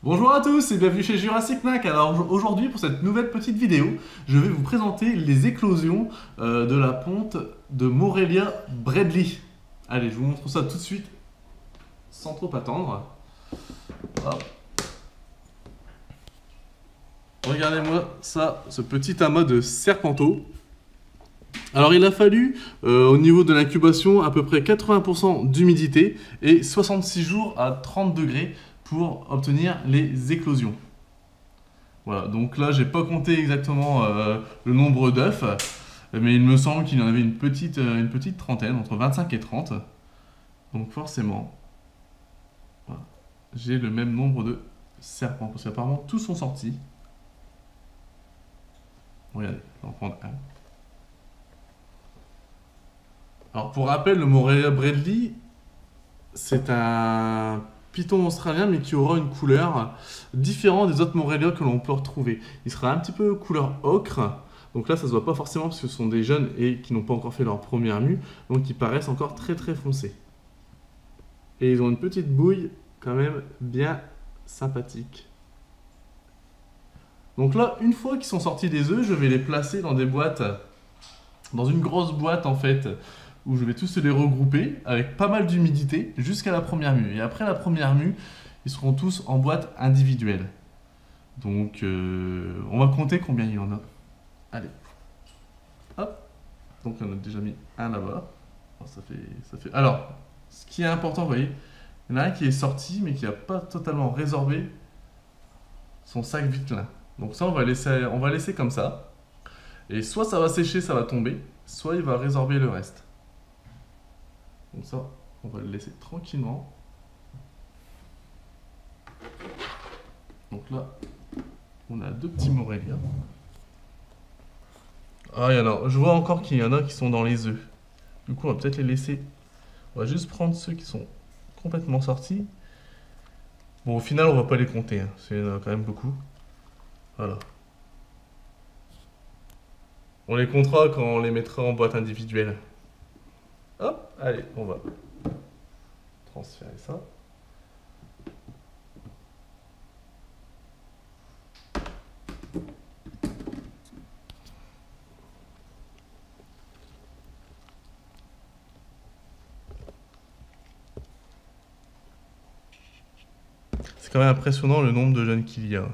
Bonjour à tous et bienvenue chez Jurassic Nac. Alors aujourd'hui pour cette nouvelle petite vidéo, je vais vous présenter les éclosions de la ponte de Morelia Bradley. Allez, je vous montre ça tout de suite sans trop attendre. Hop. Regardez-moi ça, ce petit amas de serpenteau. Alors il a fallu au niveau de l'incubation à peu près 80% d'humidité et 66 jours à 30 degrés pour obtenir les éclosions. Voilà, donc là j'ai pas compté exactement le nombre d'œufs, mais il me semble qu'il y en avait une petite trentaine, entre 25 et 30. Donc forcément, voilà, j'ai le même nombre de serpents, parce qu'apparemment tous sont sortis. Regardez, je vais en prendre un. Alors pour rappel, le Morelia Bradley, c'est un python australien mais qui aura une couleur différente des autres Morelia que l'on peut retrouver. Il sera un petit peu couleur ocre, donc là ça se voit pas forcément parce que ce sont des jeunes et qui n'ont pas encore fait leur première mue, donc ils paraissent encore très très foncés. Et ils ont une petite bouille quand même bien sympathique. Donc là, une fois qu'ils sont sortis des œufs, je vais les placer dans des boîtes, dans une grosse boîte en fait, où je vais tous les regrouper avec pas mal d'humidité jusqu'à la première mue. Et après la première mue, ils seront tous en boîte individuelle. Donc on va compter combien il y en a. Allez. Hop. Donc on a déjà mis un là-bas. Alors, ce qui est important, vous voyez, il y en a un qui est sorti mais qui n'a pas totalement résorbé son sac vitelin. Donc ça, on va laisser comme ça. Et soit ça va sécher, ça va tomber, soit il va résorber le reste. Donc ça, on va le laisser tranquillement. Donc là, on a deux petits Morelia. Ah, il y en a. Je vois encore qu'il y en a qui sont dans les œufs. Du coup, on va peut-être les laisser. On va juste prendre ceux qui sont complètement sortis. Bon, au final, on va pas les compter. Hein. Il y en a quand même beaucoup. Voilà. On les comptera quand on les mettra en boîte individuelle. Hop, allez, on va transférer ça. C'est quand même impressionnant le nombre de jeunes qu'il y a.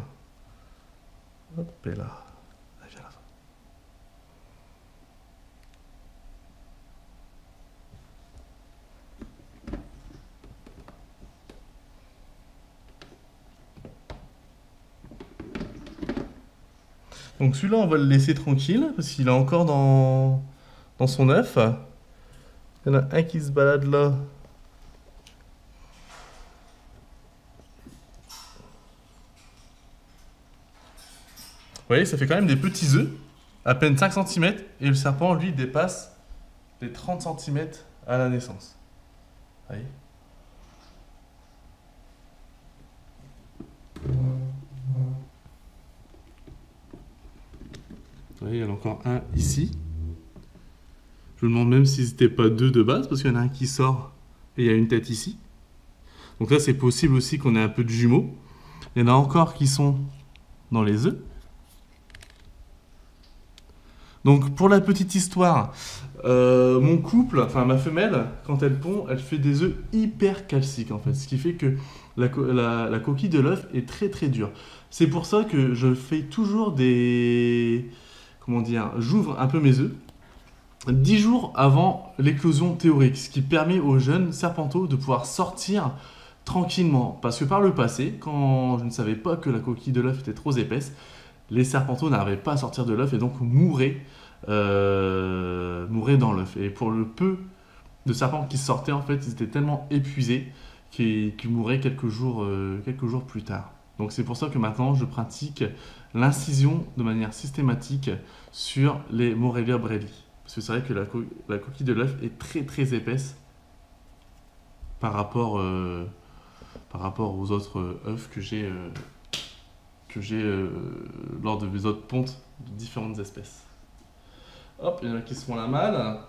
Hop, et là. Viens là. Donc celui-là, on va le laisser tranquille, parce qu'il est encore dans son œuf. Il y en a un qui se balade là. Vous voyez, ça fait quand même des petits œufs, à peine 5 cm, et le serpent, lui, dépasse les 30 cm à la naissance. Vous voyez ? Vous voyez, il y en a encore un ici. Je me demande même si c'était pas deux de base, parce qu'il y en a un qui sort et il y a une tête ici. Donc là, c'est possible aussi qu'on ait un peu de jumeaux. Il y en a encore qui sont dans les œufs. Donc pour la petite histoire, mon couple, enfin ma femelle, quand elle pond, elle fait des œufs hyper calciques en fait. Ce qui fait que la coquille de l'œuf est très très dure. C'est pour ça que je fais toujours des... Comment dire? J'ouvre un peu mes œufs 10 jours avant l'éclosion théorique, ce qui permet aux jeunes serpenteaux de pouvoir sortir tranquillement. Parce que par le passé, quand je ne savais pas que la coquille de l'œuf était trop épaisse, les serpenteaux n'arrivaient pas à sortir de l'œuf et donc mouraient dans l'œuf. Et pour le peu de serpents qui sortaient, en fait, ils étaient tellement épuisés qu'ils mouraient quelques jours plus tard. Donc c'est pour ça que maintenant, je pratique l'incision de manière systématique sur les Morelia Bradley. Parce que c'est vrai que la coquille de l'œuf est très très épaisse par rapport aux autres œufs que j'ai lors de mes autres pontes de différentes espèces. Hop, il y en a qui se font la malle.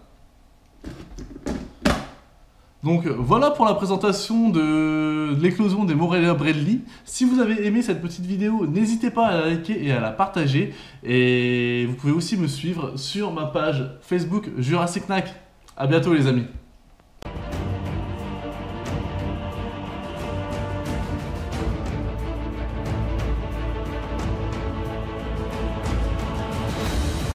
Donc voilà pour la présentation de l'éclosion des Morelia Bradley. Si vous avez aimé cette petite vidéo, n'hésitez pas à la liker et à la partager. Et vous pouvez aussi me suivre sur ma page Facebook Jurassic Knack. A bientôt les amis.